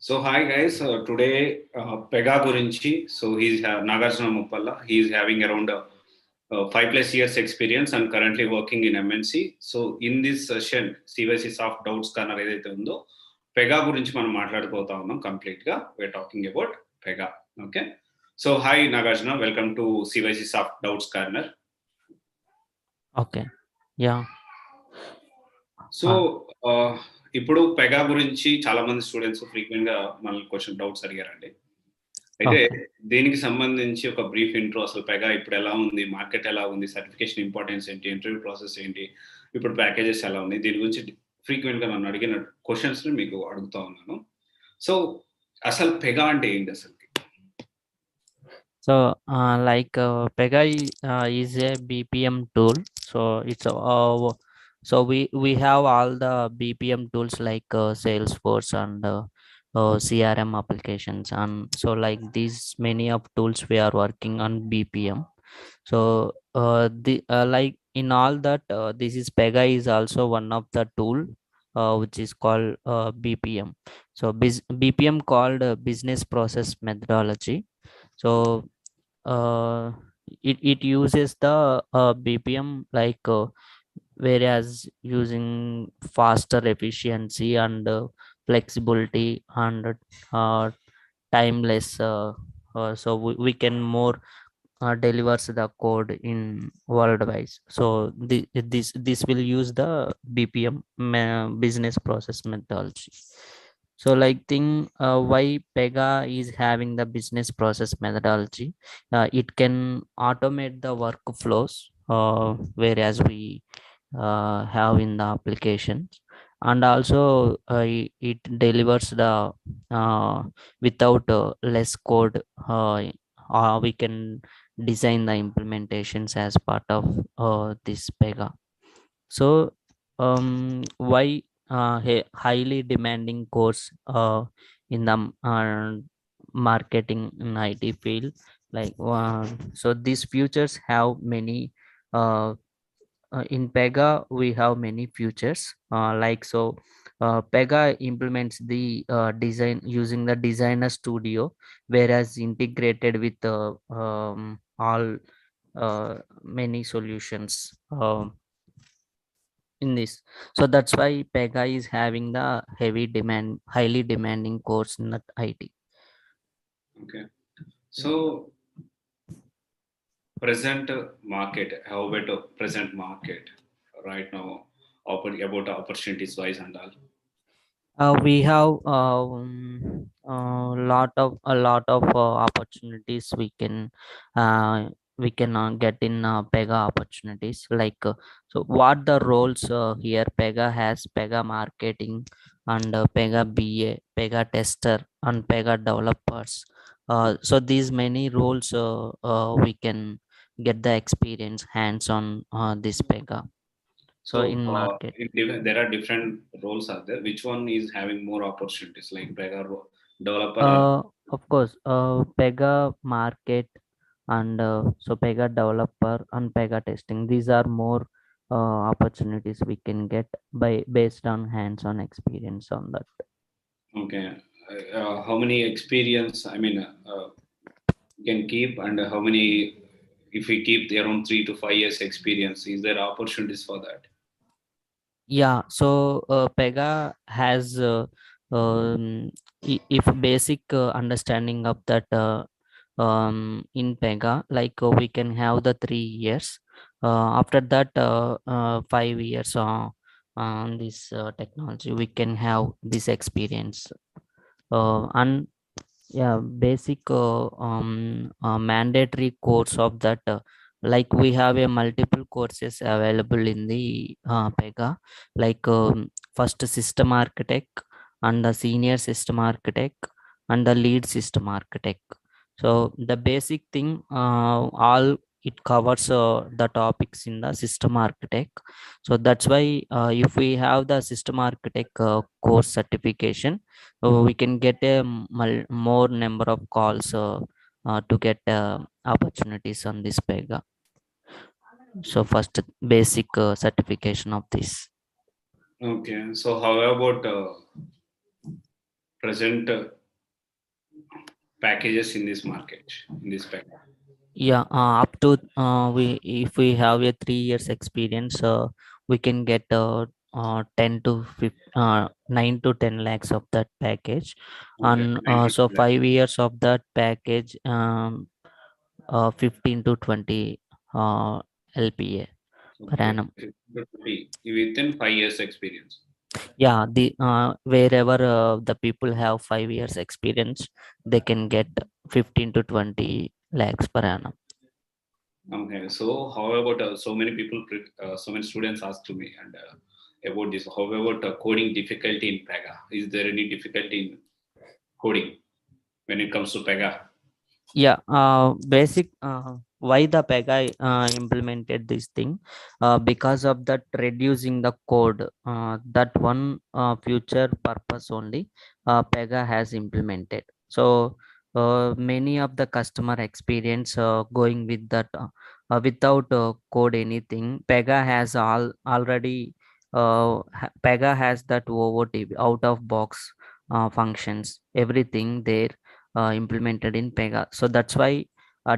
So hi guys, today Pega gurinchi. So he's Nagarjuna Muppalla. He is having around 5+ years experience and currently working in MNC. So in this session, CYC soft doubts corner ఏదైతే ఉందో Pega గురించి మనం మాట్లాడుకోతా ఉన్నాం complete గా. we're talking about Pega. Okay. So hi Nagarjuna, welcome to CYC soft doubts corner. Okay. Yeah. So ఇప్పుడు Pega గురించి చాలా మంది స్టూడెంట్స్ ఫ్రీక్వెంట్ గా మన క్వశ్చన్ డౌట్స్ అడిగారండి. అయితే దీనికి సంబంధించి ఒక బ్రీఫ్ ఇంట్రో, అసలు పెగా ఇప్పుడు ఎలా ఉంది, మార్కెట్ ఎలా ఉంది, సర్టిఫికేషన్ ఇంపార్టెన్స్ ఏంటి, ఇంటర్వ్యూ ప్రాసెస్ ఏంటి, ఇప్పుడు ప్యాకేజెస్ ఎలా ఉన్నాయి, దీని గురించి ఫ్రీక్వెంట్ గా నన్ను అడిగిన క్వశ్చన్స్ ని మీకు అడుగుతా ఉన్నాను. సో అసలు పెగా అంటే ఏంటి అసలు? So Pega is a BPM tool. So it's so we have all the BPM tools like Salesforce and CRM applications, and so like these many of tools we are working on BPM. So the like in all that this is Pega is also one of the tool which is called BPM. So BPM called business process methodology. So it uses the BPM like whereas using faster efficiency and flexibility and timeless so we can more delivers the code in worldwide. So this will use the BPM business process methodology. So like thing why Pega is having the business process methodology, it can automate the workflows whereas we have in the applications, and also it delivers the without less code. We can design the implementations as part of this Pega. So why highly demanding course in the marketing in IT field, like so these futures have many in Pega we have many futures like so Pega implements the design using the designer studio, whereas integrated with all many solutions in this. So that's why Pega is having the highly demanding course in that IT. Okay. So present market, how about present market right now about opportunities wise and all? We have a lot of opportunities we can get in Pega opportunities, like so what the roles here Pega has: Pega marketing and Pega BA, Pega tester and Pega developers. So these many roles we can get the experience hands on this Pega. So in market there are different roles are there. Which one is having more opportunities, like Pega developer? Of course, Pega market and so Pega developer and Pega testing. These are more opportunities we can get based on hands-on experience on that. Okay. How many experience? I mean, can keep, and how many? If we keep around 3 to 5 years experience, is there opportunities for that? Yeah. So Pega has if basic understanding of that in Pega, like we can have the 3 years. After that 5 years on this technology we can have this experience, and yeah, basic mandatory course of that like we have a multiple courses available in the Pega, like first system architect and the senior system architect and the lead system architect. So the basic thing all it covers the topics in the system architect. So that's why if we have the system architect course certification, we can get a more number of calls to get opportunities on this Pega. So first basic certification of this. Okay. So how about present packages in this market, in this Pega? Yeah, up to we if we have a 3 years experience, we can get 10 to 9 to 10 lakhs of that package, Okay, and 90 so lakhs. 5 years of that package, 15 to 20 LPA per Okay, annum. 50 within 5 years experience. Yeah, the wherever the people have 5 years experience, they can get 15 to 20 lakhs per annum. Okay, so how about so many people, so many students ask to me and about this. How about coding difficulty in Pega? Is there any difficulty in coding when it comes to Pega? Yeah, basic why the Pega implemented this thing, because of that reducing the code, that one future purpose only Pega has implemented. So many of the customer experience going with that without code anything. Pega has already Pega has that OOT, out of box functions, everything there implemented in Pega. So that's why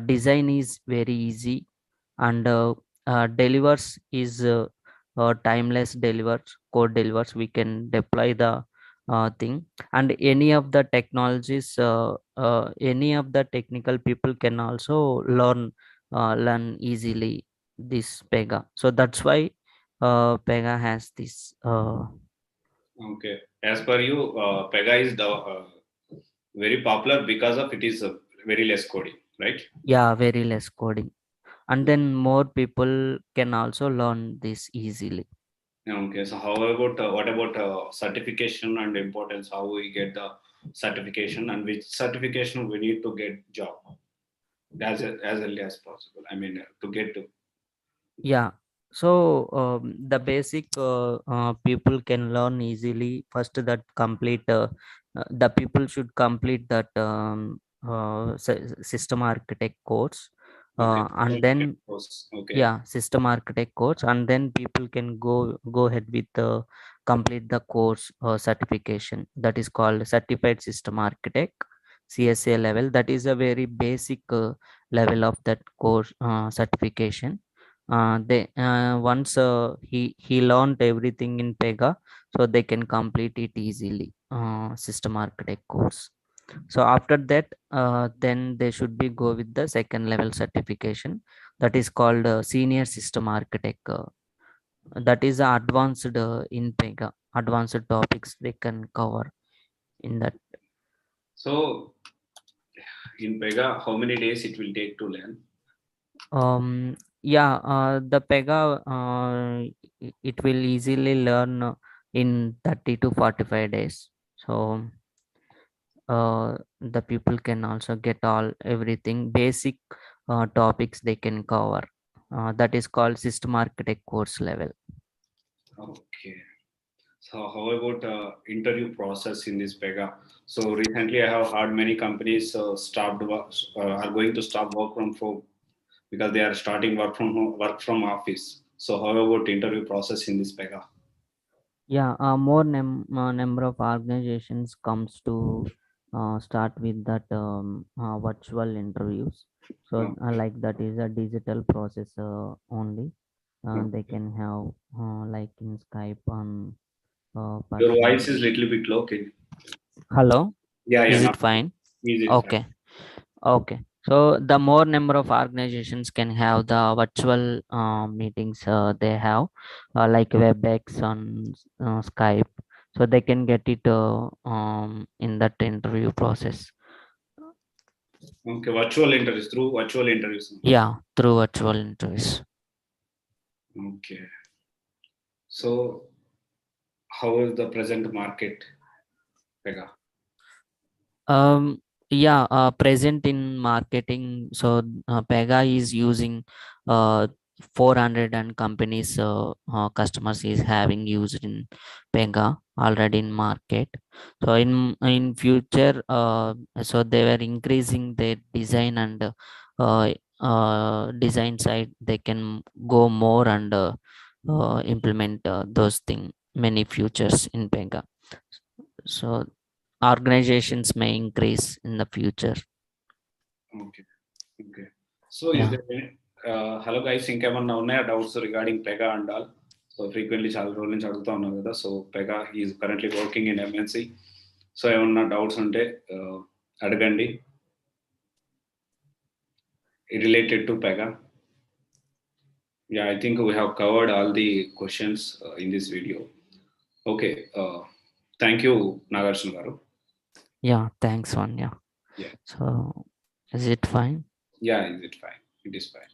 design is very easy, and delivers is timeless delivers, code delivers. We can deploy the thing, and any of the technologies, any of the technical people can also learn easily this Pega. So that's why Pega has this. Okay, as per you, Pega is the very popular because of it is very less coding, right? Yeah, very less coding, and then more people can also learn this easily. Okay, so how about what about certification and importance? How we get the certification and which certification we need to get job as early as possible. I mean, to get to. Yeah, so the basic people can learn easily. First, that complete the people should complete that system architect course, Okay, and then okay, yeah, system architect course, and then people can go ahead with complete the course certification, that is called certified system architect, CSA level. That is a very basic level of that course certification. They once he learned everything in Pega, so they can complete it easily, system architect course. So after that, then they should be go with the second level certification, that is called senior system architect. That is advanced in Pega, advanced topics they can cover in that. so in Pega, how many days it will take to learn? Yeah, the Pega, it will easily learn in 30 to 45 days. So the people can also get all everything basic topics they can cover. That is called system architect course level. Okay. So how about interview process in this Pega? So recently, I have heard many companies are going to stop work from home because they are starting work from office. So how about interview process in this Pega? Yeah, more number of organizations comes to start with that virtual interviews. So Okay. like that is a digital process only. They Okay. can have like in Skype on Your voice person. is little bit low. Okay. Hello, Yeah, yeah, is now it fine? is it fine? Okay. Okay. So the more number of organizations can have the virtual meetings they have, like WebEx on Skype, so they can get it in that interview process. Okay, virtual interviews through virtual interviews. Yeah, through virtual interviews. Okay. So how is the present market, Pega? Yeah, present in marketing. So Pega is using uh 400 and companies, customers is having used in Pega already in market. So in future, so they were increasing their design, and design side they can go more, and implement those thing, many futures in Pega. So organizations may increase in the future. Okay. So is Yeah. there hello guys, ఇంకేమన్నా ఉన్నాయా doubts regarding Pega and all? So frequently చాలా రోజుల నుంచి అడుగుతా ఉన్నారు కదా. So Pega is currently working in MNC. So ఏమన్నా doubts ఉంటే అడగండి related to Pega. Yeah, I think we have covered all the questions in this video. Okay, thank you, Nagarjuna garu. Yeah, thanks, Vanya. Yeah. So, is it fine? Yeah, is it fine? It is fine.